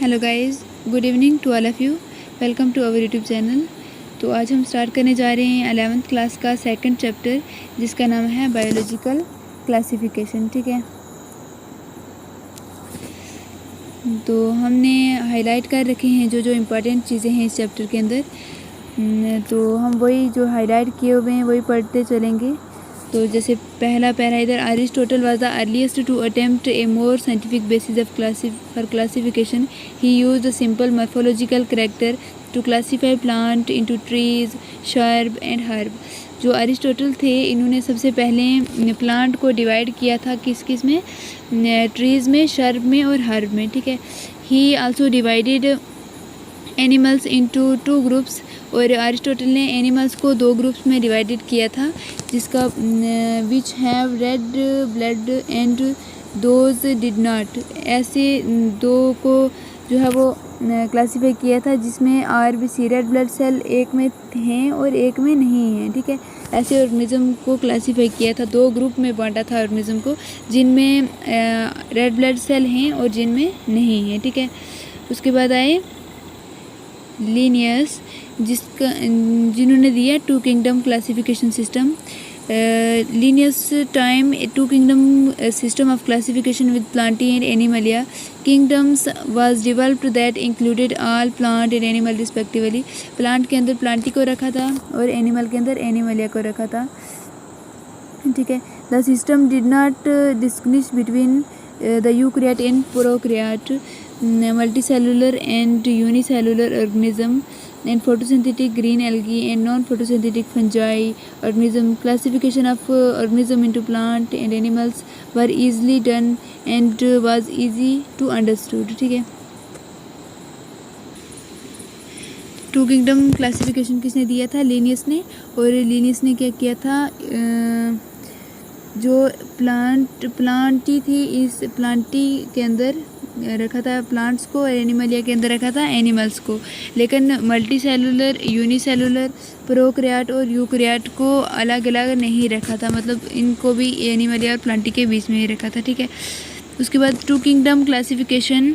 Hello guys, good evening to all of you. Welcome to our YouTube channel. तो आज हम start करने जा रहे हैं 11th क्लास का सेकंड चैप्टर, जिसका नाम है बायोलॉजिकल क्लासिफिकेशन। ठीक है, तो हमने हाईलाइट कर रखे हैं जो इम्पोर्टेंट चीज़ें हैं इस चैप्टर के अंदर। तो हम वही जो हाईलाइट किए हुए हैं वही पढ़ते चलेंगे। तो जैसे पहला पैरा इधर, Aristotle was the earliest to attempt a more scientific basis of for classification. He used simple morphological character to classify plant into trees, shrub and herb. जो अरिस्टोटल थे, इन्होंने सबसे पहले प्लांट को डिवाइड किया था किस में, ट्रीज़ में, शर्ब में और हर्ब में। ठीक है, ही also divided animals into two groups. और अरिस्टोटल ने एनिमल्स को दो ग्रुप्स में डिवाइडेड किया था, जिसका which have read blood and those did not. ऐसे दो को जो है वो क्लासीफाई किया था, जिसमें आरबीसी रेड ब्लड सेल एक में हैं और एक में नहीं हैं। ठीक है, ऐसे ऑर्गेनिज्म को क्लासीफाई किया था, दो ग्रुप में बांटा था ऑर्गेनिज्म को, जिनमें रेड ब्लड सेल हैं और जिनमें नहीं हैं। ठीक है, उसके बाद आए लिनियस, जिन्होंने दिया two kingdom classification system. Linnaeus time two kingdom system of classification with Plantae and Animalia kingdoms was developed that included all plant and animal respectively. Plant के अंदर प्लांटी को रखा था और एनिमल के अंदर एनिमलिया को रखा था। ठीक है, the system did not distinguish between the eukaryote and prokaryote, multicellular and unicellular organism, and photosynthetic green algae and non-photosynthetic fungi organism. Classification of organism into plant and animals were easily done and was easy to understood. ठीक है, to kingdom classification किसने दिया था? Linnaeus ने। और Linnaeus ने क्या किया था, जो प्लांटी थी, इस प्लांटी के अंदर रखा था प्लांट्स को और एनिमलिया के अंदर रखा था एनिमल्स को। लेकिन मल्टी सेलुलर, यूनिसेलुलर, प्रोकैरियोट और यूकैरियोट को अलग अलग नहीं रखा था, मतलब इनको भी एनिमलिया और प्लांटी के बीच में ही रखा था। ठीक है, उसके बाद two kingdom classification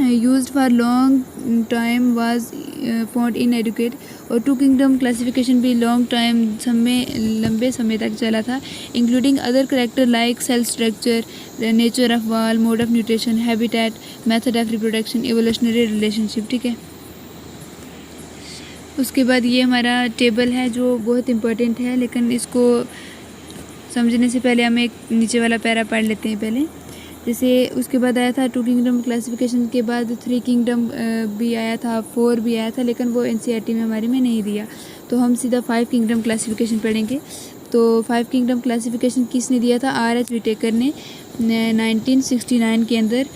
used for long time was found inadequate। और टू किंगडम क्लासिफिकेशन भी लॉन्ग टाइम लंबे समय तक चला था, including other character like cell structure, nature of wall, mode of nutrition, habitat, method of reproduction, evolutionary relationship. ठीक है, उसके बाद ये हमारा टेबल है जो बहुत इम्पोर्टेंट है, लेकिन इसको समझने से पहले हम एक नीचे वाला पैरा पढ़ लेते हैं पहले। जैसे उसके बाद आया था टू किंगडम क्लासिफिकेशन के बाद थ्री किंगडम भी आया था, फोर भी आया था, लेकिन वो एनसीईआरटी में हमारे में नहीं दिया। तो हम सीधा फाइव किंगडम क्लासिफिकेशन पढ़ेंगे। तो फाइव किंगडम क्लासिफिकेशन किसने दिया था? आर.एच. विटेकर ने 1969 के अंदर।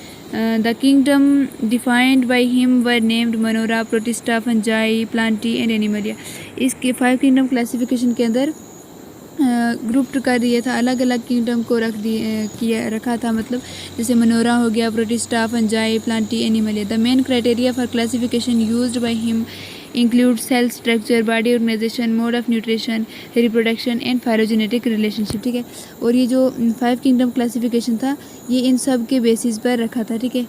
The kingdom defined by him were named Monera, protista, Fungi, Plantae and Animalia. इसके फाइव किंगडम क्लासिफिकेशन के अंदर ग्रुप्ड कर दिया था, अलग अलग किंगडम को रखा था, मतलब जैसे मनोरा हो गया, Protista, Fungi, Plantae, Animalia. The main criteria for classification used by him include cell structure, body organisation, mode of nutrition, reproduction and phylogenetic relationship. ठीक है, और ये जो फाइव किंगडम क्लासिफिकेशन था, ये इन सब के बेसिस पर रखा था। ठीक है,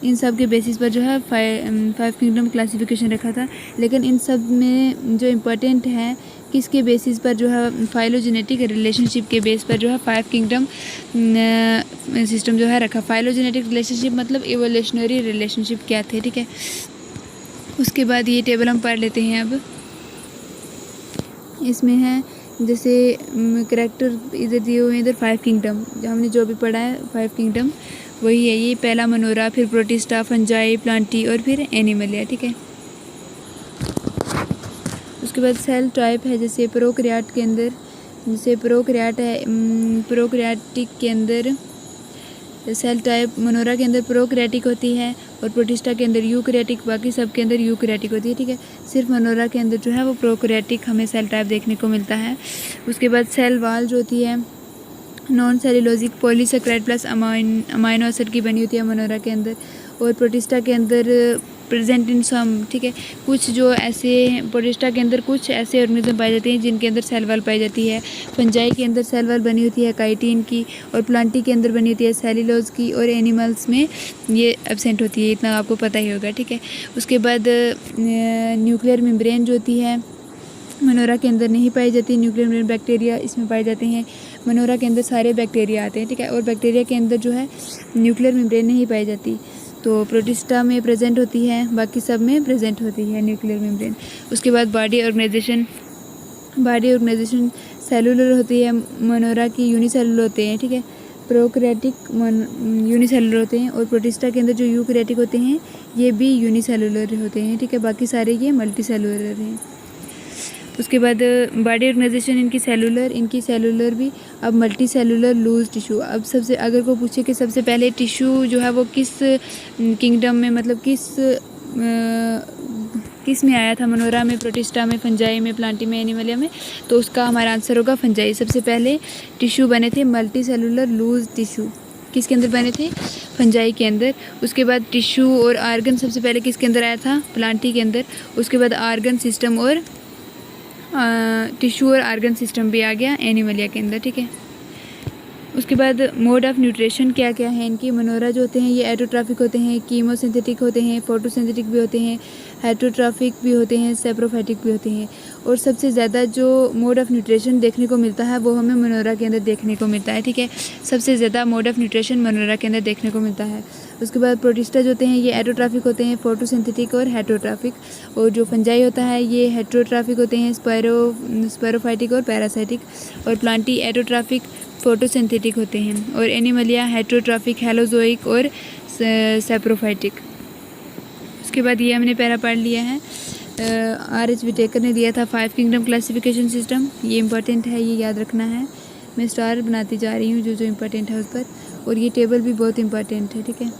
इन सब के बेसिस पर जो है फाइव किंगडम क्लासिफिकेशन रखा था। लेकिन इन सब में जो इम्पोर्टेंट है, किसके बेसिस पर जो है, फाइलोजेनेटिक रिलेशनशिप के बेस पर जो है फाइव किंगडम सिस्टम जो है रखा। फाइलोजेनेटिक रिलेशनशिप मतलब इवोल्यूशनरी रिलेशनशिप क्या थे। ठीक है, उसके बाद ये टेबल हम पढ़ लेते हैं। अब इसमें है जैसे करैक्टर इधर दिए हुए हैं, इधर फाइव किंगडम, हमने जो भी पढ़ा है फाइव किंगडम वही है। ये पहला मनोरा, फिर प्रोटिस्टा, फंजाई, प्लांटी और फिर एनिमलिया। ठीक है, उसके बाद सेल टाइप है, जैसे प्रोकैरियोट के अंदर, जैसे प्रोकैरियोट है, प्रोकैरियोटिक के अंदर सेल टाइप मनोरा के अंदर प्रोकैरियोटिक होती है और प्रोटिस्टा के अंदर यूकैरियोटिक, बाकी सब के अंदर यूकैरियोटिक होती है। ठीक है, सिर्फ मनोरा के अंदर जो है वो प्रोकैरियोटिक हमें सेल टाइप देखने को मिलता है। उसके बाद सेल वाल जो होती है, non cellulosic polysaccharide plus amino acid की बनी होती है मनोरा के अंदर। और प्रोटिस्टा के अंदर प्रेजेंट इन सम, ठीक है। कुछ जो ऐसे प्रोटिस्टा के अंदर कुछ ऐसे ऑर्गेनिज्म पाए जाते हैं जिनके अंदर सेल वॉल पाई जाती है। फंजाई के अंदर सेल वॉल बनी होती है काइटिन की, और प्लांटी के अंदर बनी होती है सेल्यूलोज की, और एनिमल्स में ये एब्सेंट होती है, इतना आपको पता ही होगा, ठीक है। उसके बाद न्यूक्लियर मेम्ब्रेन जो होती है मनोरा के अंदर नहीं पाई जाती। न्यूक्लियर मेम्ब्रेन बैक्टीरिया इसमें पाए जाते हैं। मनोरा के अंदर सारे बैक्टीरिया आते हैं, ठीक है। और बैक्टीरिया के अंदर जो है न्यूक्लियर मेम्ब्रेन नहीं पाई जाती, तो प्रोटिस्टा में प्रेजेंट होती है, बाकी सब में प्रेजेंट होती है न्यूक्लियर मेम्ब्रेन। उसके बाद बॉडी ऑर्गेनाइजेशन सेलुलर होती है। मनोरा की यूनिसेलुलर होते हैं, ठीक है। प्रोकैरियोटिक यूनिसेलुलर होते हैं, और प्रोटिस्टा के अंदर जो यूकैरियोटिक होते हैं ये भी यूनिसेलुलर होते हैं, ठीक है। बाकी सारे ये मल्टीसेलुलर हैं। उसके बाद बॉडी ऑर्गेनाइजेशन इनकी सेलुलर भी। अब मल्टी सेलुलर लूज टिश्यू। अब सबसे अगर को पूछे कि सबसे पहले टिश्यू जो है वो किस किंगडम में, मतलब किस में आया था, मनोरा में, प्रोटिस्टा में, फंजाई में, प्लांटी में, एनिमलिया में, तो उसका हमारा आंसर होगा फंजाई। सबसे पहले टिश्यू बने थे मल्टी सेलुलर लूज टिश्यू, किसके अंदर बने थे, फंजाई के अंदर। उसके बाद टिश्यू और आर्गन सबसे पहले किसके अंदर आया था, प्लांटी के अंदर। उसके बाद आर्गन सिस्टम और टिश्यू और आर्गन सिस्टम भी आ गया एनिमलिया के अंदर, ठीक है। उसके बाद मोड ऑफ न्यूट्रिशन क्या क्या है इनकी। मनोरा जो होते हैं ये एटोट्रॉफिक होते हैं, कीमोसिंथेटिक होते हैं, फोटोसिंथेटिक भी होते हैं, हेटरोट्रॉफिक भी होते हैं, सेप्रोफाइटिक भी होते हैं। और सबसे ज़्यादा जो मोड ऑफ न्यूट्रिशन देखने को मिलता है वो हमें मनोरा के अंदर देखने को मिलता है, ठीक है। सबसे ज़्यादा मोड ऑफ न्यूट्रिशन मनोरा के अंदर देखने को मिलता है। उसके बाद प्रोटिस्टा जो होते हैं ये एटोट्रॉफिक होते हैं, फोटोसिंथेटिक और हेटरोट्रॉफिक। और जो फंजाई होता है ये हेटरोट्रॉफिक होते हैं, स्पायरोफाइटिक और पैरासाइटिक। और प्लांटी एटोट्रॉफिक, फोटोसिंथेटिक होते हैं। और एनिमलिया हेटरोट्रॉफिक, हेलोजोइक और सेप्रोफाइटिक। उसके बाद ये हमने पैरा पढ़ लिया है। R.H. विटेकर ने दिया था 5 किंगडम क्लासिफिकेशन सिस्टम, ये इंपॉर्टेंट है, ये याद रखना है। मैं स्टार बनाती जा रही हूँ जो जो इम्पोर्टेंट है उस पर, और ये टेबल भी बहुत इम्पॉर्टेंट है, ठीक है।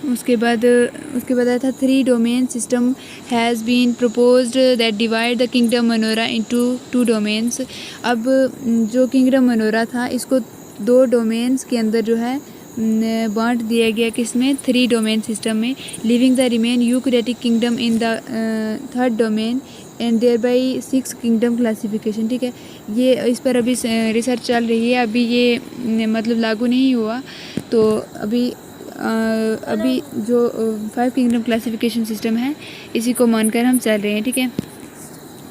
उसके बाद आया था 3 domain system has been proposed that divide the kingdom Monera into 2 domains. अब जो किंगडम मनोरा था इसको 2 डोमेन्स के अंदर जो है बांट दिया गया, किसमें, 3 डोमेन सिस्टम में। Leaving the remain eukaryotic kingdom in the 3rd domain and thereby 6 kingdom classification, ठीक है। ये इस पर अभी रिसर्च चल रही है, अभी ये मतलब लागू नहीं हुआ, तो अभी जो 5 किंगडम क्लासिफिकेशन सिस्टम है इसी को मानकर हम चल रहे हैं, ठीक है।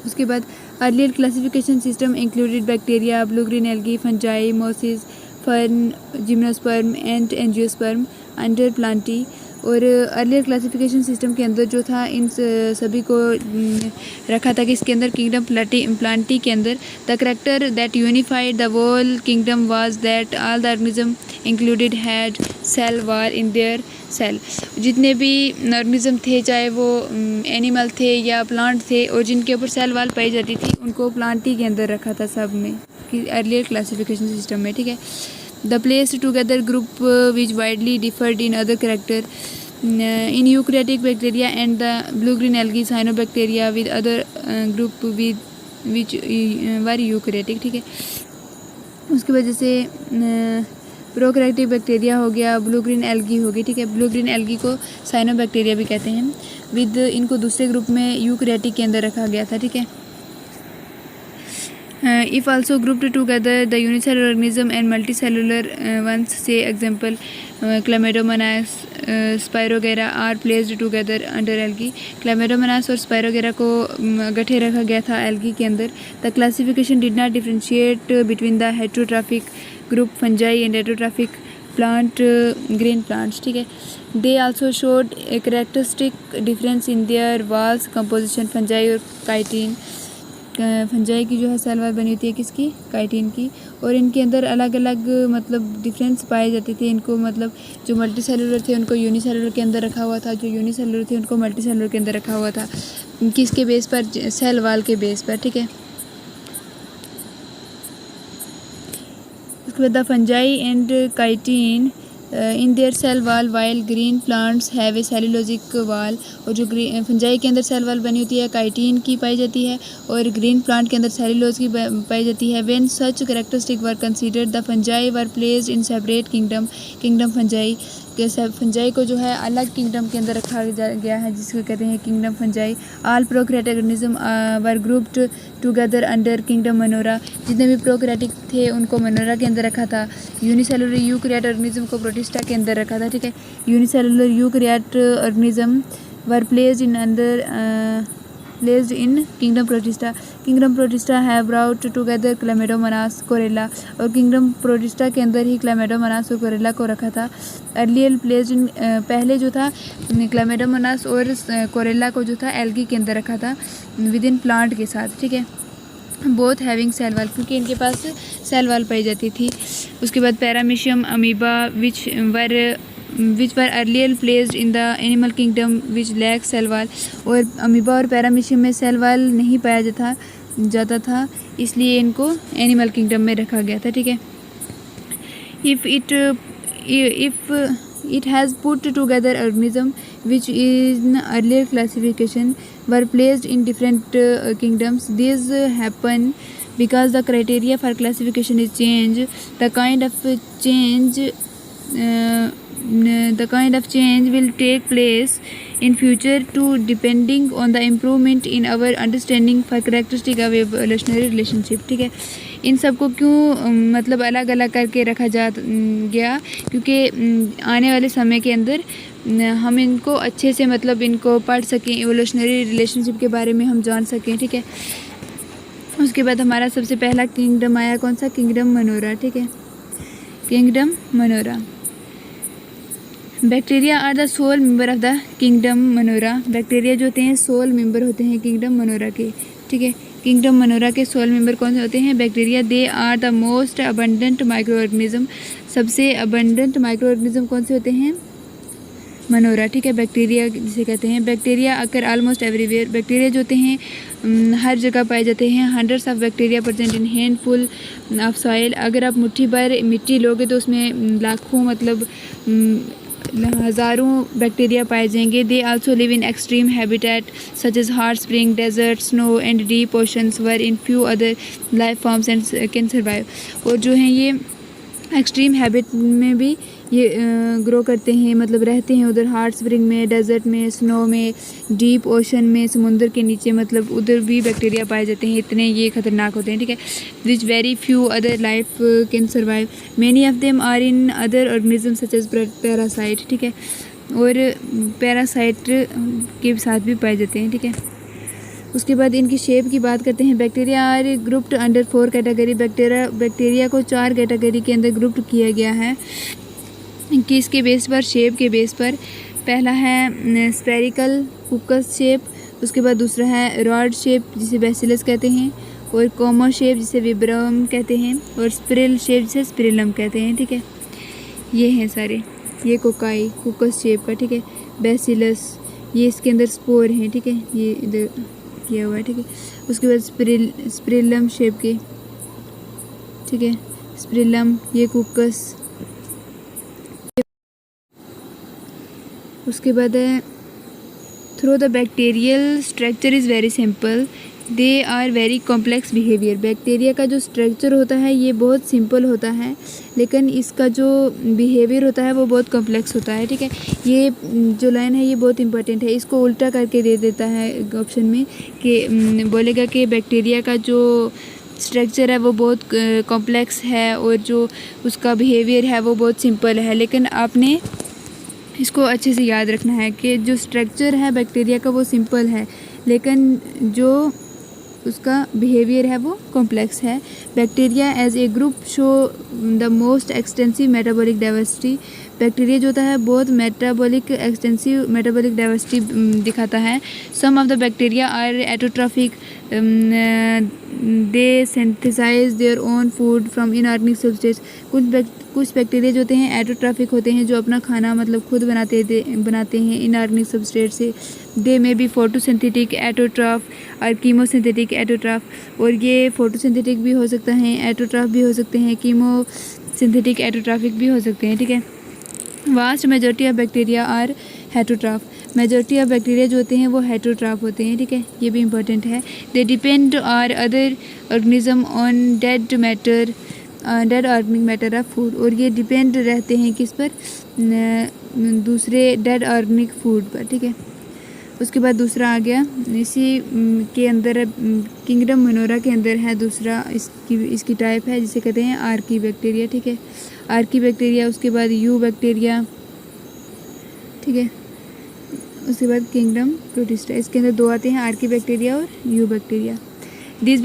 उसके बाद earlier classification system included bacteria, blue green algae, fungi, mosses, fern, gymnosperm and angiosperm under plantae. और अर्लियर क्लासिफिकेशन सिस्टम के अंदर जो था इन सभी को रखा था कि इसके अंदर किंगडम प्लांटी के अंदर the character that unified the whole kingdom was that all the organism included had cell wall in their cell. जितने भी ऑर्गेनिज्म थे, चाहे वो एनिमल थे या प्लांट थे, और जिनके ऊपर सेल वॉल पाई जाती थी उनको प्लांटी के अंदर रखा था सब में, कि अर्लियर क्लासिफिकेशन सिस्टम में, ठीक है। The placed together group which widely differed in other character in eukaryotic bacteria and the blue-green algae cyanobacteria with other group which were eukaryotic, ठीक है। उसकी वजह से प्रोकैरियोटिक बैक्टीरिया हो गया, ब्लू ग्रीन एल्गी होगी, ठीक है। ब्लू ग्रीन एल्गी को साइनोबैक्टीरिया भी कहते हैं। विद इनको दूसरे ग्रुप में यूकैरियोटिक के अंदर रखा गया था, ठीक है। If also grouped together the unicellular organism and multicellular ones, say example Chlamydomonas, Spirogyra are placed together under algae. Chlamydomonas और Spirogyra को गठे रखा गया था algae के अंदर। The classification did not differentiate between the heterotrophic group fungi and heterotrophic plant green plants, ठीक है। They also showed a characteristic difference in their walls composition, fungi और chitin। फंजाई की जो है सेल वॉल बनी होती है किसकी, काइटिन की, और इनके अंदर अलग अलग मतलब डिफरेंस पाए जाते थे इनको, मतलब जो मल्टी सेलुलर थे उनको यूनिसेलुलर के अंदर रखा हुआ था, जो यूनिसेलुलर थे उनको मल्टी सेलुलर के अंदर रखा हुआ था, किसके बेस पर, सेल वॉल के बेस पर, ठीक है। उसके बाद the fungi and chitin in their cell wall while green plants have a cellulosic wall. और जो फंजाई के अंदर सेल वाल बनी होती है काइटिन की पाई जाती है और ग्रीन प्लांट के अंदर सेलुलोज की पाई जाती है। When such characteristic were considered the fungi were placed in separate kingdom fungi के फंजाई को जो है अलग किंगडम के अंदर रखा गया है जिसको कहते हैं kingdom fungi. All prokaryotic organism were grouped together under kingdom monera. जितने भी प्रोकैरियोटिक थे उनको मनोरा के अंदर रखा था। यूनिसेलुलर यूकैरियोट ऑर्गेनिज्म को प्रोटिस्टा के अंदर रखा था, ठीक है। Unicellular eukaryote organism were placed in kingdom protista. Kingdom protista have brought together chlamydomonas chlorella. और किंगडम प्रोटिस्टा के अंदर ही क्लैमिडोमोनास और कोरेला को रखा था। अर्लियर प्लेस्ड इन पहले जो था क्लैमिडोमोनास और कोरेला को जो था एल्गी के अंदर रखा था विद इन प्लांट के साथ, ठीक है। बोथ हैविंग सेल वाल, क्योंकि इनके पास सेल वाल पाई जाती थी। उसके बाद Paramecium amoeba which were earlier placed in the animal kingdom which lack cell wall. और अमीबा और पैरामीशियम में सेल वाल नहीं पाया जाता था, इसलिए इनको एनिमल किंगडम में रखा गया था, ठीक है। If it has put together organism which in earlier classification were placed in different kingdoms. This happen because the criteria for classification is changed. The kind of change will take place in future too, depending on the improvement in our understanding for characteristic of evolutionary relationship, ठीक है। इन सब को क्यों मतलब अलग अलग करके रखा गया, क्योंकि आने वाले समय के अंदर हम इनको अच्छे से मतलब इनको पढ़ सकें, एवोल्यूशनरी रिलेशनशिप के बारे में हम जान सकें, ठीक है। उसके बाद हमारा सबसे पहला किंगडम आया कौन सा, किंगडम मनोरा, ठीक है। Kingdom Monera. Bacteria are the sole member of the kingdom Monera. Bacteria जो होते हैं सोल मेंबर होते हैं किंगडम मनोरा के, ठीक है। किंगडम मनोरा के सोल मेंबर कौन से होते हैं, bacteria. They are the most abundant micro organism. सबसे अबंडेंट माइक्रो ऑर्गेनिज्म कौन से होते हैं, मनोरा, ठीक है। बैक्टीरिया जिसे कहते हैं। बैक्टीरिया अकर ऑलमोस्ट एवरीवेयर। बैक्टीरिया जो होते हैं हर जगह पाए जाते हैं। Hundreds of bacteria present in handful of soil. अगर आप मुट्ठी भर मिट्टी लोगे तो उसमें लाखों मतलब हज़ारों बैक्टीरिया पाए जाएंगे। They also live in extreme habitat such as hot spring, desert, snow and deep oceans where in few other life forms and can survive. और जो हैं ये एक्सट्रीम हैबिट में भी ये ग्रो करते हैं, मतलब रहते हैं उधर हॉट स्प्रिंग में, डेजर्ट में, स्नो में, डीप ओशन में, समुंदर के नीचे, मतलब उधर भी बैक्टीरिया पाए जाते हैं। इतने ये खतरनाक होते हैं, ठीक है। Which very few other life can survive. Many of them are in other organism such as parasite, ठीक है। और पैरासाइट के साथ भी पाए जाते हैं, ठीक है। उसके बाद इनकी शेप की बात करते हैं। Bacteria are grouped under 4 category. Bacteria को 4 कैटेगरी के अंदर ग्रुप्ड किया गया है। किसके बेस पर, शेप के बेस पर। पहला है स्पेरिकल कुकस शेप, उसके बाद दूसरा है रॉड शेप जिसे बेसिलस कहते हैं, और कॉमन शेप जिसे विब्रम कहते हैं, और स्पिरल शेप जिसे स्पिरिलम कहते हैं, ठीक है। ये हैं सारे, ये कोकाई कुकस शेप का, ठीक है। बेसिलस ये इसके अंदर स्पोर हैं, ठीक है, ये इधर किया हुआ है, ठीक है। उसके बाद स्पिरिलम शेप के, ठीक है, स्पिरिलम, ये कुकस। उसके बाद है though the bacterial structure is very simple, they are very complex behaviour. Bacteria का जो स्ट्रक्चर होता है ये बहुत सिंपल होता है, लेकिन इसका जो बिहेवियर होता है वो बहुत कॉम्प्लेक्स होता है, ठीक है। ये जो लाइन है ये बहुत इंपॉर्टेंट है, इसको उल्टा करके दे देता है ऑप्शन में कि बोलेगा कि बैक्टीरिया का जो स्ट्रक्चर है वो बहुत कॉम्प्लेक्स है और जो उसका बिहेवियर है वो बहुत सिंपल है। लेकिन आपने इसको अच्छे से याद रखना है कि जो स्ट्रक्चर है बैक्टीरिया का वो सिंपल है, लेकिन जो उसका बिहेवियर है वो कॉम्प्लेक्स है। Bacteria as a group show the most extensive metabolic diversity. Bacteria जो होता है बहुत एक्सटेंसिव मेटाबॉलिक डाइवर्सिटी दिखाता है। Some of the bacteria are autotrophic, they synthesize their own food from inorganic substance. कुछ बैक्टीरिया जो होते हैं एटोट्रॉफिक होते हैं, जो अपना खाना मतलब खुद बनाते हैं इनऑर्गेनिक सब्सटेंस से। दे में भी फोटोसिंथेटिक एटोट्रॉफ और कीमोसिंथेटिक एटोट्रॉफ। और ये फोटोसिंथेटिक भी हो सकता है, एटोट्रॉफ भी हो सकते हैं, कीमोसिंथेटिक एटोट्रॉफिक भी हो सकते हैं, ठीक है। Vast majority of bacteria are heterotroph. Majority of bacteria जो होते हैं वो हेटरोट्राफ होते हैं, ठीक है, ये भी इंपॉर्टेंट है। They depend are other organism on dead matter, dead organic matter of food, और ये डिपेंड रहते हैं किस पर, दूसरे डेड ऑर्गेनिक फूड पर, ठीक है। उसके बाद दूसरा आ गया इसी के अंदर, किंगडम मोनोरा के अंदर है दूसरा, इसकी टाइप है जिसे कहते हैं आर्की बैक्टीरिया, ठीक है, आर्की बैक्टीरिया। उसके बाद यू बैक्टीरिया, ठीक है, उसके बाद किंगडम प्रोटिस्टा। इसके अंदर दो आते हैं, आर्की बैक्टीरिया और eubacteria. This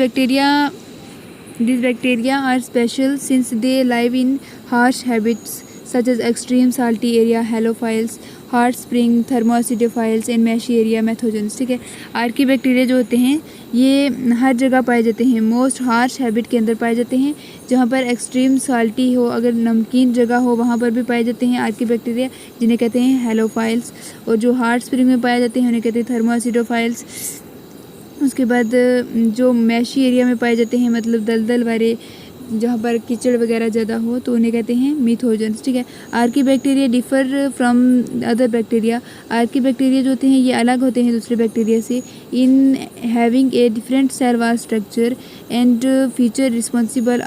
bacteria are special since they live in harsh habits such as extreme salty area, halophiles, hot spring, thermoacidophiles and marshy area methanogens, ठीक है। आर्की बैक्टीरिया जो होते हैं ये हर जगह पाए जाते हैं, मोस्ट हार्श हैबिट के अंदर पाए जाते हैं, जहाँ पर एक्सट्रीम साल्टी हो, अगर नमकीन जगह हो वहाँ पर भी पाए जाते हैं आर्की बैक्टीरिया, जिन्हें कहते हैं हेलोफाइल्स। और जो हॉट स्प्रिंग में पाए जाते हैं उन्हें कहते हैं थर्मोसिडोफाइल्स। उसके बाद जो मैशी एरिया में पाए जाते हैं, मतलब दलदल वाले जहाँ पर कीचड़ वगैरह ज़्यादा हो, तो उन्हें कहते हैं मिथोजेंस, ठीक है। Archie bacteria differ from other bacteria. Archie bacteria जो होते हैं ये अलग होते हैं दूसरे बैक्टीरिया से, in having a different cell wall structure and feature responsible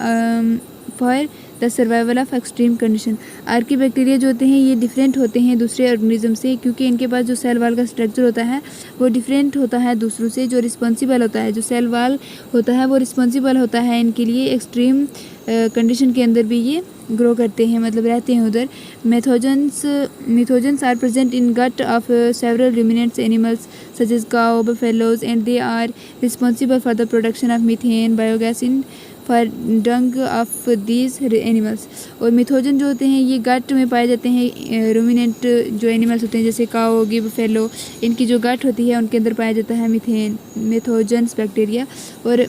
for the survival of extreme condition. Archaebacteria जो होते हैं ये डिफरेंट होते हैं दूसरे ऑर्गेनिज्म से, क्योंकि इनके पास जो सेल वॉल का स्ट्रक्चर होता है वो डिफरेंट होता है दूसरों से। जो रिस्पॉन्सिबल होता है, जो सेल वॉल होता है वो रिस्पॉन्सिबल होता है इनके लिए एक्सट्रीम कंडीशन के अंदर भी ये ग्रो करते हैं, मतलब रहते हैं उधर। Methanogens are present in gut of several ruminants animals such as cow, buffaloes, and they are responsible for the production of methane biogas in for dung of these animals. और मिथोजन जो होते हैं ये गट में पाए जाते हैं, रूमिनेंट जो एनिमल्स होते हैं जैसे काऊ होगी, बफेलो, इनकी जो गट होती है उनके अंदर पाया जाता है मिथोजेंस बैक्टीरिया। और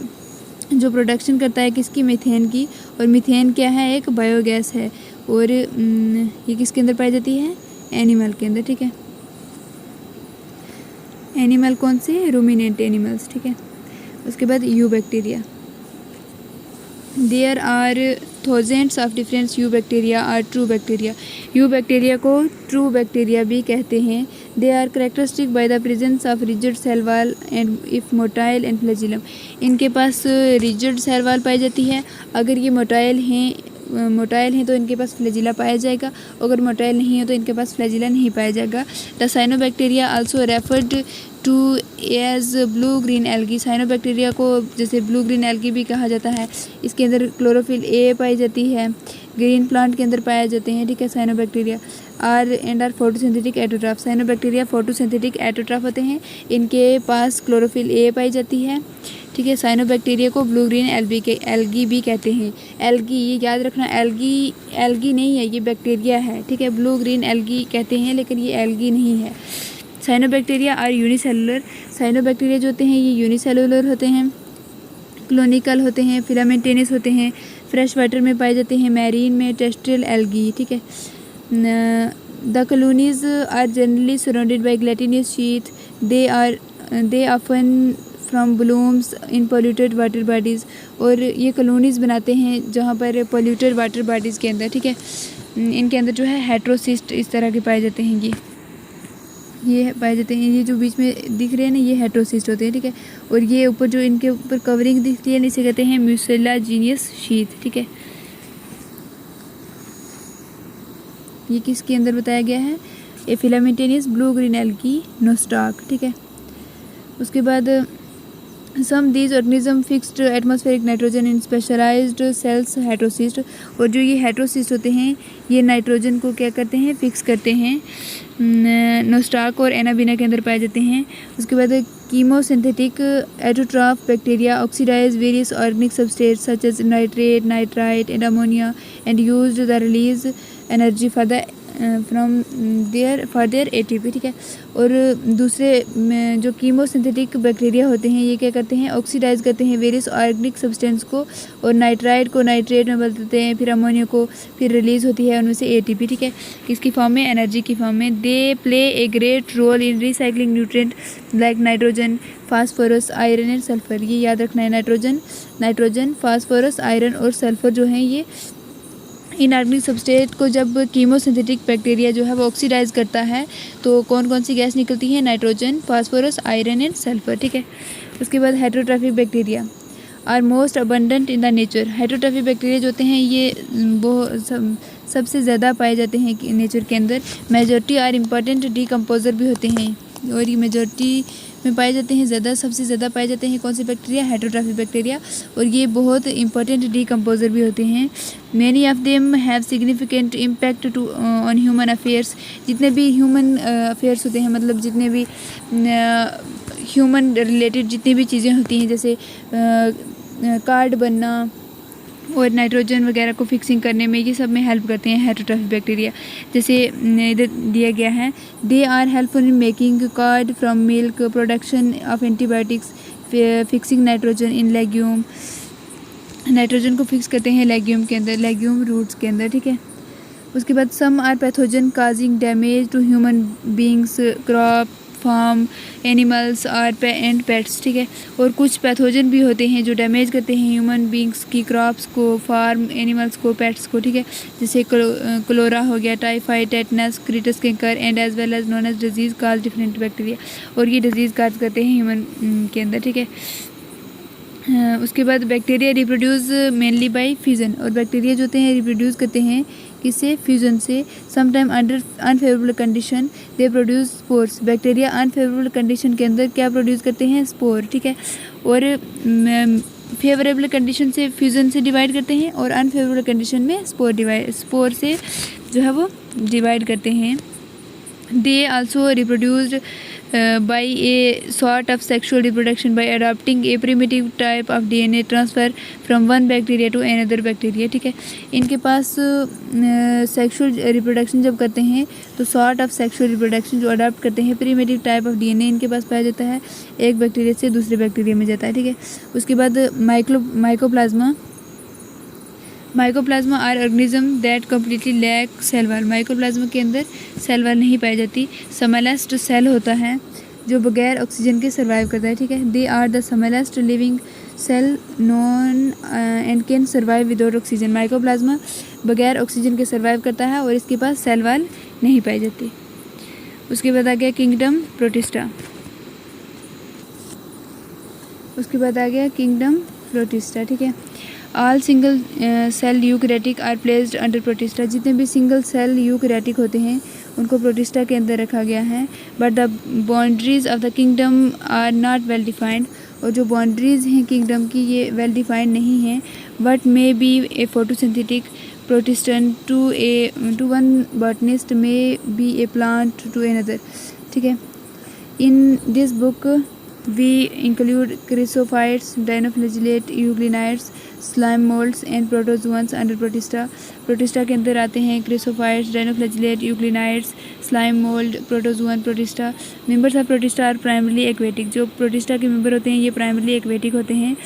जो प्रोडक्शन करता है किसकी, मीथेन की। और मीथेन क्या है, एक बायोगैस है, और ये किसके अंदर पाई जाती है, एनिमल के अंदर, ठीक है। एनिमल कौन से, रूमिनेंट एनिमल्स, ठीक है। उसके बाद eubacteria. There are thousands of different eubacteria are true bacteria. Eubacteria को ट्रू बैक्टीरिया भी कहते हैं। They are characteristic by the presence of rigid cell wall and if motile and flagellum. इनके पास rigid cell wall पाई जाती है, अगर ये मोटाइल हैं तो इनके पास फ्लैजिला पाया जाएगा, अगर मोटाइल नहीं है तो इनके पास फ्लैजिला नहीं पाया जाएगा। The cyanobacteria also referred to as blue green algae. Cyanobacteria को जैसे ब्लू ग्रीन एल्गी भी कहा जाता है। इसके अंदर क्लोरोफिल ए पाई जाती है, ग्रीन प्लांट के अंदर पाए जाते हैं, ठीक है। Cyanobacteria are photosynthetic autotroph. Cyanobacteria photosynthetic autotroph होते हैं, इनके पास क्लोरोफिल ए पाई जाती है, ठीक है। साइनोबैक्टीरिया को ब्लू ग्रीन एल्गी भी कहते हैं। एल्गी, ये याद रखना, एल्गी नहीं है, ये बैक्टीरिया है, ठीक है। ब्लू ग्रीन एल्गी कहते हैं लेकिन ये एल्गी नहीं है। Cyanobacteria are unicellular. साइनोबैक्टीरिया जो होते हैं ये यूनिसेलुलर होते हैं, क्लोनिकल होते हैं, फिलामेंटेनियस होते हैं, फ्रेश वाटर में पाए जाते हैं, मैरीन में, टेरेस्ट्रियल एल्गी, ठीक है। The colonies are generally surrounded by gelatinous sheath. They often from blooms in polluted water bodies. और ये कॉलोनीज़ बनाते हैं जहाँ पर पोल्यूटेड वाटर बॉडीज़ के अंदर, ठीक है। इनके अंदर जो है हेट्रोसिस्ट इस तरह के पाए जाते हैं, ये पाए जाते हैं। ये जो बीच में दिख रहे हैं ना, ये हेट्रोसिस्ट होते हैं, ठीक है। और ये ऊपर जो इनके ऊपर कवरिंग दिखती है इसे कहते हैं म्यूसिलाजिनियस शीथ, ठीक है। ये किसके अंदर बताया गया है, a filamentous blue green algae Nostoc, ठीक है। उसके बाद some these organism fixed atmospheric nitrogen in specialised cells heterocyst. और जो ये हेट्रोसिस्ट होते हैं ये नाइट्रोजन को क्या करते हैं, फिक्स करते हैं, नोस्टाक और एनाबिना के अंदर पाए जाते हैं। उसके बाद chemosynthetic autotroph bacteria oxidize various organic substrate such as nitrate, nitrite and ammonia and used the release energy for the from their ATP, ठीक है। और दूसरे जो कीमोसिंथेटिक बैक्टीरिया होते हैं ये क्या करते हैं, ऑक्सीडाइज करते हैं वेरियस ऑर्गेनिक सब्सटेंस को, और नाइट्राइट को नाइट्रेट में बदल देते हैं, फिर अमोनिया को, फिर रिलीज़ होती है उनमें से एटीपी, ठीक है। किसकी फॉर्म में, एनर्जी की फॉर्म में। They play a great role in recycling nutrient like nitrogen, phosphorus, iron and sulphur. ये याद रखना है, नाइट्रोजन, फास्फोरस, आयरन और सल्फर जो हैं ये इनऑर्गेनिक सबस्ट्रेट को जब कीमोसिंथेटिक बैक्टीरिया जो है वो ऑक्सीडाइज करता है तो कौन कौन सी गैस निकलती है? Nitrogen, phosphorus, iron and sulphur, ठीक है। उसके बाद heterotrophic bacteria are most abundant in the nature. Heterotrophic bacteria जो होते हैं ये सबसे ज़्यादा पाए जाते हैं नेचर के अंदर। मेजॉरिटी आर इम्पॉर्टेंट डीकम्पोजर भी होते हैं और ये मेजॉरिटी में पाए जाते हैं, सबसे ज़्यादा पाए जाते हैं कौन से बैक्टीरिया? हेटेरोट्रॉफिक बैक्टीरिया, और ये बहुत इंपॉर्टेंट डीकम्पोजर भी होते हैं। Many of them have significant impact to on human affairs. जितने भी ह्यूमन अफेयर्स होते हैं, मतलब जितने भी ह्यूमन रिलेटेड जितनी भी चीज़ें होती हैं, जैसे कार्ड बनना और नाइट्रोजन वगैरह को फिक्सिंग करने में, ये सब में हेल्प करते हैं हेटेरोट्रॉफिक बैक्टीरिया। जैसे इधर दिया गया है, they are helpful in making curd from milk, production of antibiotics, fixing nitrogen in legume. Nitrogen को फिक्स करते हैं लेग्यूम के अंदर, लेग्यूम रूट्स के अंदर, ठीक है। उसके बाद some are pathogen causing damage to human beings, crop, farm, animals are and pets, ठीक है। और कुछ पैथोजन भी होते हैं जो डैमेज करते हैं ह्यूमन बींग्स की क्रॉप्स को, फार्म एनिमल्स को, पेट्स को, ठीक है। जैसे क्लोरा हो गया, टाइफाइड, टेटनस, क्रीटस canker and as well as known as disease cause different bacteria, और ये डिजीज़ काज करते हैं ह्यूमन के अंदर, ठीक है। उसके बाद bacteria reproduce mainly by fusion, और बैक्टीरिया जो होते हैं रिप्रोड्यूस करते हैं किससे? फ्यूजन से। Sometime under unfavourable condition they produce spores. Bacteria unfavourable condition के अंदर क्या प्रोड्यूस करते हैं? स्पोर, ठीक है। और फेवरेबल कंडीशन से फ्यूजन से डिवाइड करते हैं और अनफेवरेबल कंडीशन में स्पोर से जो है वो डिवाइड करते हैं। They also reproduced by a sort of sexual reproduction by adopting a primitive type of DNA transfer from one bacteria to another bacteria, ठीक है। इनके पास सेक्सुअल रिप्रोडक्शन जब करते हैं तो सॉर्ट ऑफ सेक्सुअल रिप्रोडक्शन जो अडॉप्ट करते हैं, प्रीमिटिव टाइप ऑफ DNA इनके पास पाया जाता है, एक बैक्टीरिया से दूसरे बैक्टीरिया में जाता है, ठीक है। उसके बाद mycoplasma are organism that completely lack cell wall. Mycoplasma के अंदर सेल वॉल नहीं पाई जाती। स्मॉलेस्ट सेल होता है जो बगैर ऑक्सीजन के सर्वाइव करता है, ठीक है। They are the smallest living cell known and can survive without oxygen. Mycoplasma बगैर ऑक्सीजन के सर्वाइव करता है और इसके पास सेल वॉल नहीं पाई जाती। उसके बाद आ गया किंगडम प्रोटिस्टा। ठीक है। All single cell eukaryotic are placed under Protista. जितने भी सिंगल सेल यूकैरियोटिक होते हैं उनको प्रोटिस्टा के अंदर रखा गया है। But the boundaries of the kingdom are not well defined. और जो बाउंड्रीज हैं किंगडम की ये वेल डिफाइंड नहीं हैं। But may be a photosynthetic protistan to one botanist, may be a plant to another, ठीक है। In this book we include chrysophytes, dinoflagellate, euglenids, slime molds and protozoans under protista। Protista के अंदर आते हैं chrysophytes, dinoflagellate, euglenoids, slime mould, protozoan, protista. Members of protista are primarily aquatic. जो protista के member होते हैं ये प्राइमरली एक्वेटिक होते हैं।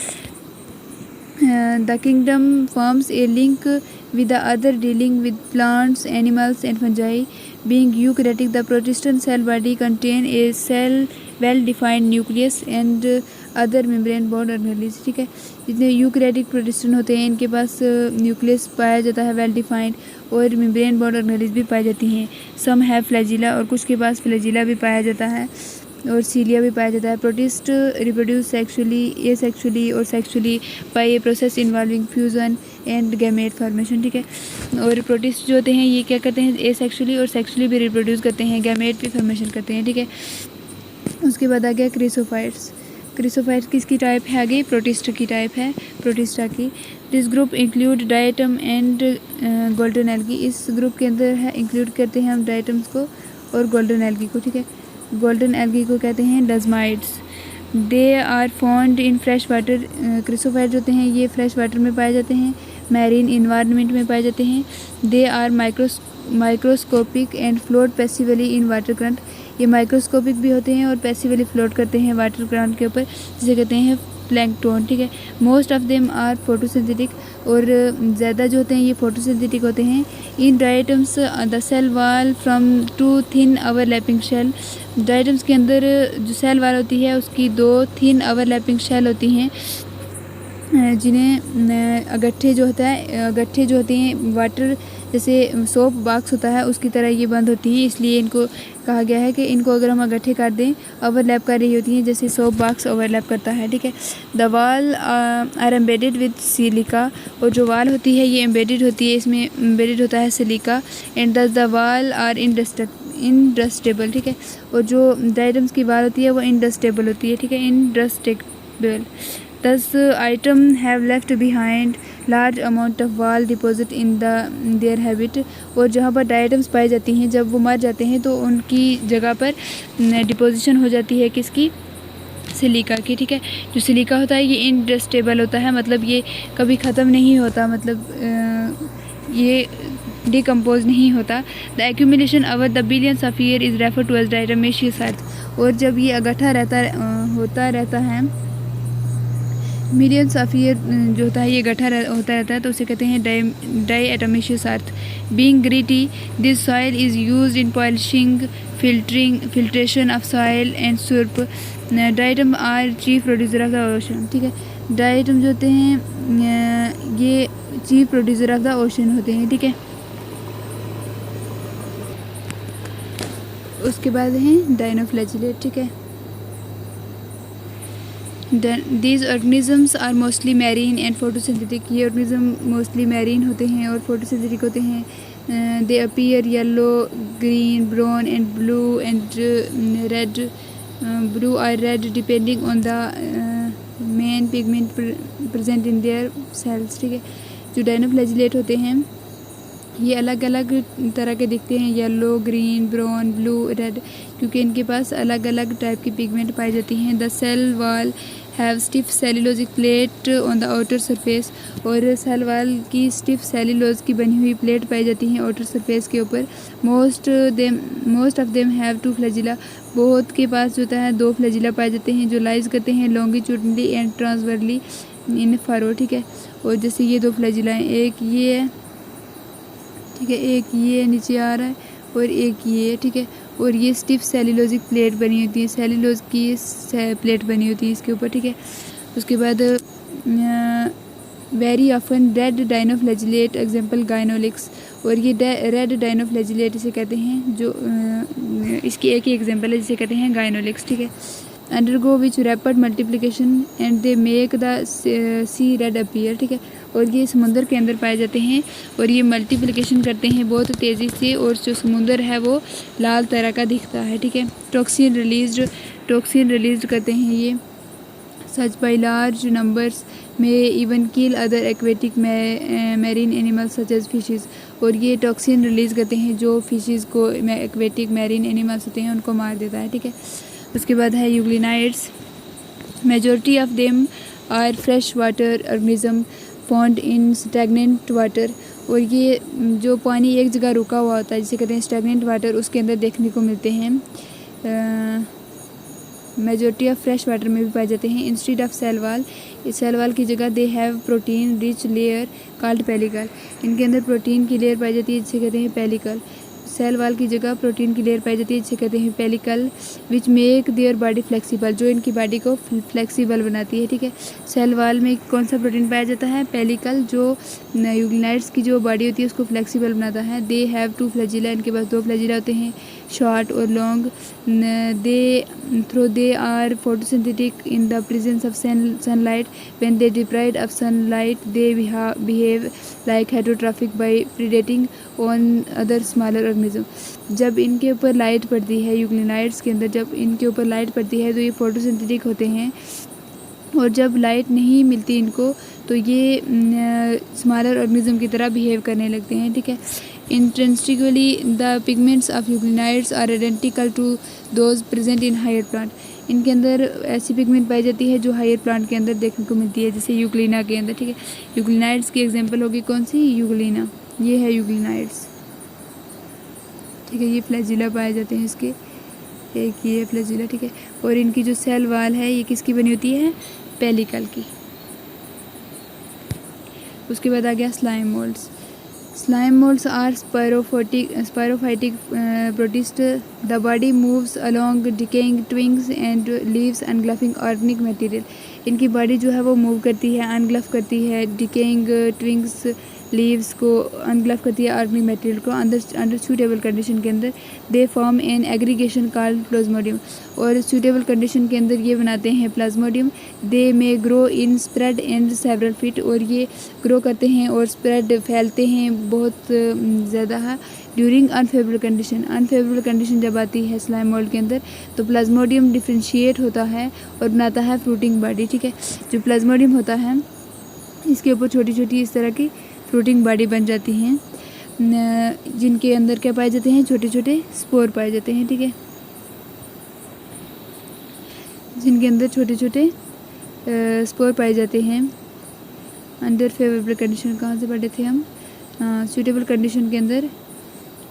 The kingdom forms a link with the other dealing with plants, animals and fungi. Being eukaryotic, the protista cell body contain a cell well defined nucleus and other membrane bound organelles, ठीक है। जितने eukaryotic प्रोटिस्टन होते हैं इनके पास nucleus पाया जाता है well defined और मेम्ब्रेन बाउंड ऑर्गेनेल्स भी पाई जाती हैं। सम हैव फ्लैजिला, और कुछ के पास फ्लैजिला भी पाया जाता है और सीलिया भी पाया जाता है। प्रोटिस्ट रिप्रोड्यूस सेक्सुअली, एसेक्सुअली और sexually by a process involving fusion and gamete formation, ठीक है। और प्रोटिस्ट जो होते हैं ये क्या करते हैं? एसेक्सुअली और सेक्सुअली भी रिप्रोड्यूस करते हैं, गैमेट भी फॉर्मेशन करते हैं, ठीक है। उसके बाद आ गया क्रिसोफाइट्स। क्रिसोफाइट्स किसकी टाइप है? आगे प्रोटिस्ट की टाइप है, प्रोटिस्टा की। This group include diatom and golden algae. इस ग्रुप के अंदर है इंक्लूड करते हैं हम डायटम्स को और गोल्डन एल्गी को, ठीक है। गोल्डन एल्गी को कहते हैं desmids. They are found in fresh water. Chrysophytes होते हैं ये फ्रेश वाटर में पाए जाते हैं, मैरीन इन्वायरमेंट में पाए जाते हैं। They are microscopic and float passively in water current. ये माइक्रोस्कोपिक भी होते हैं और पैसिवली फ्लोट करते हैं वाटर करंट के ऊपर, जिसे कहते हैं प्लैंकटन, ठीक है। Most of them are photosynthetic, और ज़्यादा जो होते हैं ये फोटोसिंथेटिक होते हैं। In diatoms the cell wall from two thin overlapping shell. Diatoms के अंदर जो सेल वॉल होती है उसकी 2 थिन ओवरलैपिंग शेल होती हैं। जिन्हें अगट्ठे जो होते हैं वाटर जैसे सोप बॉक्स होता है उसकी तरह ये बंद होती हैं, इसलिए इनको कहा गया है कि इनको अगर हम अगट्ठे कर दें ओवरलैप कर रही होती हैं जैसे सोप बॉक्स ओवरलैप करता है, ठीक है। The wall are embedded with silica, और जो वाल होती है ये एम्बेडेड होती है, इसमें एम्बेडेड होता है सिलिका। एंड दस द वाल आर इनडस्टेबल, ठीक है। और जो डायटम्स की वाल होती है वो इनडस्टेबल होती है, ठीक है, इनडस्टेबल। Thus, item have left behind large amount of wall deposit in their habit। और जहाँ पर डाइटम्स पाई जाती हैं जब वो मर जाते हैं तो उनकी जगह पर डिपोजिशन हो जाती है किसकी, सिलिका की, ठीक है। जो सिलिका होता है ये इनडस्टेबल होता है, मतलब ये कभी ख़त्म नहीं होता, मतलब ये डिकम्पोज नहीं होता। The accumulation over the billions of year is refer to as diatomaceous earth. और जब ये इकट्ठा होता रहता है मिलियंस ऑफ ईयर जो होता है ये गठा होता रहता है तो उसे कहते हैं diatomaceous earth. Being gritty this soil is used in polishing filtration of soil and syrup. Diatom are chief producer of the ocean, ठीक है। डाइटम जो होते हैं ये chief producer of the ocean होते हैं, ठीक है। उसके बाद हैं डाइनोफ्लैजिलेट, ठीक है। These organisms are mostly marine and photosynthetic। ये organism mostly marine होते हैं और photosynthetic होते हैं। They appear yellow, green, brown and blue and red, blue or red depending on the main pigment present in their cells, ठीक है। जो डाइनोफ्लैजिलेट होते हैं ये अलग अलग तरह के दिखते हैं, yellow, green, brown, blue, red, क्योंकि इनके पास अलग अलग टाइप की पिगमेंट पाई जाती हैं। The cell wall have stiff cellulosic plate on the outer surface. और सेल वॉल की स्टिफ सेल्यूलोज की बनी हुई प्लेट पाई जाती हैं आउटर सरफेस के ऊपर। Most of them have two flagella. बहुत के पास जो होता है दो फ्लैजिला पाए जाते हैं जो लाइज करते हैं longitudinally and transversely in furrow, ठीक है। और जैसे ये दो फ्लैजिला हैं, एक ये है, ठीक है, एक ये नीचे आ रहा है और एक ये, ठीक है। और ये स्टिफ सेल्यूलोजिक प्लेट बनी होती है, सेल्यूलोज की प्लेट बनी होती है इसके ऊपर, ठीक है। उसके बाद वेरी ऑफन रेड डाइनोफ्लैजिलेट एग्जांपल गाइनोलिक्स। और ये रेड डाइनोफ्लैजिलेट इसे कहते हैं, जो इसकी एक ही एग्जांपल है जिसे कहते हैं गाइनोलिक्स, ठीक है। Undergo which rapid multiplication and they make the sea red appear, ठीक है। और ये समुंदर के अंदर पाए जाते हैं और ये मल्टीप्लिकेशन करते हैं बहुत तेज़ी से और जो समुंदर है वो लाल तरह का दिखता है, ठीक है। टॉक्सिन रिलीज करते हैं ये। सच बाई लार्ज नंबर्स में even kill other aquatic marine animals such as fishes. और ये टॉक्सिन रिलीज़ करते हैं जो फिशेज़ को एक्वेटिक मैरीन एनिमल्स होते हैं उनको मार देता है, ठीक है। उसके बाद है euglenoids. Majority of them are fresh water organism found in stagnant water. और ये जो पानी एक जगह रुका हुआ होता है जिसे कहते हैं स्टैगनेंट वाटर, उसके अंदर देखने को मिलते हैं। मेजॉरिटी ऑफ फ्रेश वाटर में भी पाए जाते हैं। इंस्टीड ऑफ सेल वाल, इस सेल वाल की जगह they have protein rich layer called pellicle. इनके अंदर प्रोटीन की लेयर पाई जाती है जिसे कहते हैं पेलिकल। सेल वाल की जगह प्रोटीन की लेयर पाई जाती है जिसे कहते हैं pellicle. Which make their body flexible, जो इनकी बॉडी को फ्लेक्सिबल बनाती है, ठीक है। सेल वाल में कौन सा प्रोटीन पाया जाता है, पेलिकल, जो यूग्लिनाइड्स की जो बॉडी होती है उसको फ्लेक्सिबल बनाता है। दे हैव टू फ्लैजिला, इनके पास दो फ्लैजिला होते हैं, शॉर्ट और long. They are photosynthetic in the presence of sunlight. When they deprived of sunlight they behave like heterotrophic by predating on other smaller organism. जब इनके ऊपर लाइट पड़ती है, यूग्लिनाइड्स के अंदर जब इनके ऊपर लाइट पड़ती है तो ये फोटोसिंथेटिक होते हैं, और जब लाइट नहीं मिलती इनको तो ये स्मॉलर ऑर्गेनिज्म की तरह बिहेव करने लगते हैं, ठीक है। Intrinsically the pigments of euglenoids are identical to those present in higher plant. इनके अंदर ऐसी पिगमेंट पाई जाती है जो हायर प्लांट के अंदर देखने को मिलती है, जैसे यूग्लिना के अंदर, ठीक है। यूग्लिनाइड्स की एग्जांपल होगी कौन सी, यूग्लिना, ये है यूग्लिनाइड्स, ठीक है। ये फ्लैजिला पाए जाते हैं इसके, एक ये फ्लैजिला, ठीक है। और इनकी जो सेल वाल है ये किसकी बनी होती है, पेलिकल की। उसके बाद आ गया slime moulds. Slime moulds are saprophytic protist. The body moves along decaying twigs and leaves engulfing organic material. इनकी बॉडी जो है वो मूव करती है, अनग्लव करती है डिकेइंग ट्विंग्स लीव्स को अनग्लव करती है ऑर्गेनिक मटेरियल को अंडर सूटेबल कंडीशन के अंदर। They form an aggregation called plasmodium, और सूटेबल कंडीशन के अंदर ये बनाते हैं plasmodium. They may grow in spread and several feet, और ये ग्रो करते हैं और स्प्रेड फैलते हैं बहुत ज़्यादा है। During unfavourable condition, unfavourable condition जब आती है स्लाइम मोल्ड के अंदर तो प्लाज्मोडियम डिफ्रेंशिएट होता है और बनाता है फ्रूटिंग बॉडी। ठीक है, जो प्लाज्मोडियम होता है इसके ऊपर छोटी छोटी इस तरह की फ्रूटिंग बॉडी बन जाती हैं, जिनके अंदर क्या पाए जाते हैं, छोटे छोटे स्पोर पाए जाते हैं। ठीक है, जिनके अंदर छोटे छोटे स्पोर पाए जाते हैं। अंडर फेवरेबल कंडीशन कहाँ से पढ़े थे हम, सूटेबल कंडीशन के अंदर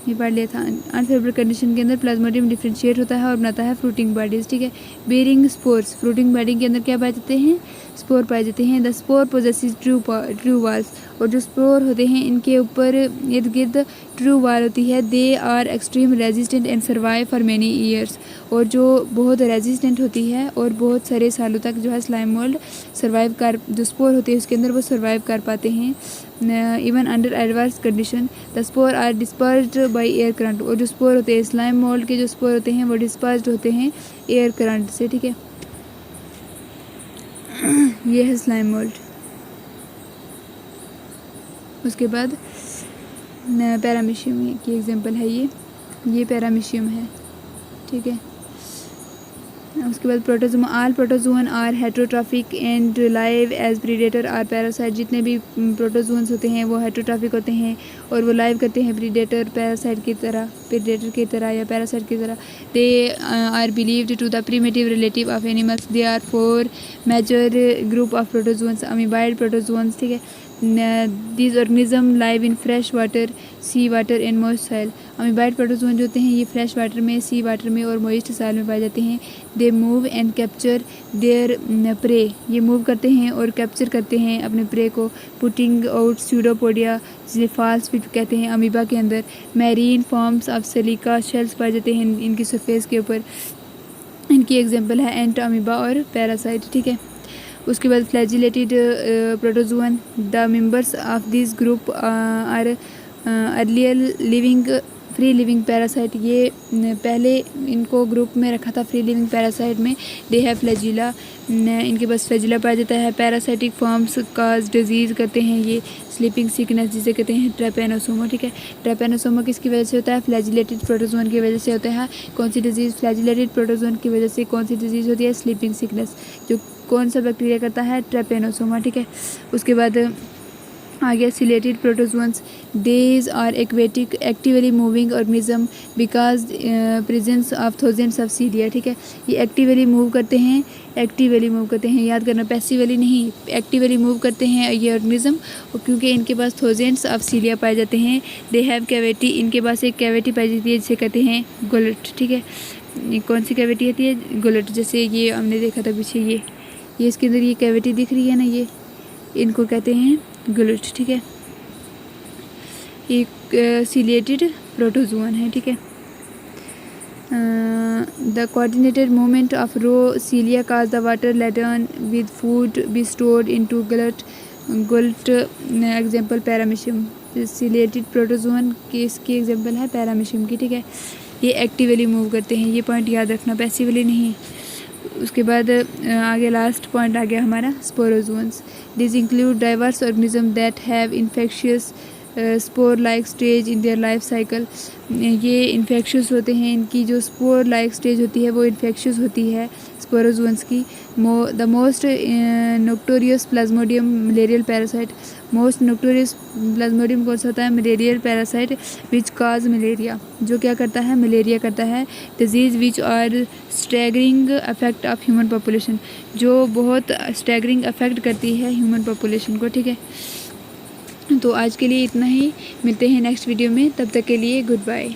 ये पढ़ लिया था। अनफेवरेबल कंडीशन के अंदर प्लाज्मोडियम डिफ्रेंशिएट होता है और बनाता है फ्रूटिंग बॉडीज। ठीक है, बेरिंग स्पोर्स, फ्रूटिंग बॉडी के अंदर क्या पाए जाते हैं, स्पोर पाए जाते हैं। The spore possesses true walls, और जो स्पोर होते हैं इनके ऊपर इर्द गिर्द ट्रू वाल होती है। They are extreme resistant and survive for many years, और जो बहुत रेजिस्टेंट होती है और बहुत सारे सालों तक जो है स्लाइम मोल्ड सर्वाइव कर, जो स्पोर होते हैं उसके अंदर वो सर्वाइव कर पाते हैं even under adverse condition. The spore are dispersed by air current, और जो स्पोर होते हैं स्लाइम मोल्ड के जो स्पोर होते हैं वो डिस्पर्स्ड होते हैं एयर करंट से। ठीक है, ये है स्लाइम मोल्ड। उसके बाद पैरामीशियम की एग्जांपल है ये पैरामीशियम है। ठीक है, उसके बाद protozoa, all protozoan are heterotrophic and live as predator or parasite. जितने भी प्रोटोजोअन्स होते हैं वो हेटेरोट्रॉफिक होते हैं और वो लाइव करते हैं प्रीडेटर पैरासाइट की तरह, प्रीडेटर की तरह या पैरासाइट की तरह। They are believed to the primitive relative of animals. They are 4 major group of protozoans, amoeboid protozoans. ठीक है, these organism live in fresh water, sea water and moist soil। Amoeboid protozoan जो होते हैं ये fresh water में, सी water में और moist soil में पाए जाते हैं। They move and capture there pray, ये मूव करते हैं और कैप्चर करते हैं अपने प्रे को। पुटिंग आउट स्यूडोपोडिया, जिसे फाल्स फिट कहते हैं अमीबा के अंदर। Marine forms of silica shells पाए जाते हैं इनकी सरफेस के ऊपर। इनकी एग्जांपल है एंट अमीबा और पैरासाइट। ठीक है, उसके बाद flagellated protozoan, the members of this group are earlier living free living parasite. ये पहले इनको ग्रुप में रखा था फ्री लिविंग पैरासाइट में। दे है फ्लैजिला, इनके पास फ्लैजिला पाया जाता है। पैरासाइटिक फॉर्म्स काज डिजीज़ करते हैं ये स्लीपिंग सिकनेस जिसे कहते हैं ट्रैपेनोसोमा। ठीक है, ट्रैपेनोसोमा किसकी वजह से होता है, फ्लैजिलेटेड प्रोटोजोन की वजह से होता है। कौन सी डिजीज़, फ्लैजिलेटेड प्रोटोजोन की वजह से कौन सी डिजीज़ होती है, स्लीपिंग सिकनेस, जो कौन सा बैक्टीरिया करता है, ट्रैपेनोसोमा। ठीक है, उसके बाद आ गया ciliated protozoans. These are aquatic actively moving organism because presence of thousands of cilia. ठीक है, ये एक्टिवली मूव करते हैं, एक्टिवली मूव करते हैं, याद करना पैसिवली नहीं, एक्टिवली मूव करते हैं ये ऑर्गेनिज्म, क्योंकि इनके पास थाउजेंड्स ऑफ सीलिया पाए जाते हैं। दे हैव कैविटी, इनके पास एक कैविटी पाई जाती है जिसे कहते हैं गुलेट। ठीक है, कौन सी कैविटी होती है, गुलेट। जैसे ये हमने देखा था पीछे, ये इसके अंदर ये कैविटी दिख रही है ना, ये इनको कहते हैं गुलेट। ठीक है, एक सिलिएटेड प्रोटोजोअन है। ठीक है, the coordinated movement of row cilia cause the water laden with food be stored into gullet. Example paramecium, ciliated protozoan की इसकी एग्जांपल है पैरामीशियम की। ठीक है, ये एक्टिवली मूव करते हैं, ये पॉइंट याद रखना, पैसिवली नहीं। उसके बाद आगे लास्ट पॉइंट आ गया हमारा sporozoans. This include diverse organism that have infectious spore like stage in their life cycle. ये इन्फेक्शियस होते हैं, इनकी जो स्पोर लाइक स्टेज होती है वो इन्फेक्शियस होती है स्पोरोजोन्स की। The most notorious plasmodium malarial parasite, most notorious plasmodium कौन सा होता है, malarial parasite which cause malaria, जो क्या करता है, मलेरिया करता है। Disease which are staggering affect of human population, जो बहुत स्टैगरिंग अफेक्ट करती है ह्यूमन पॉपुलेशन को। ठीक है, तो आज के लिए इतना ही, मिलते हैं नेक्स्ट वीडियो में, तब तक के लिए गुड बाय।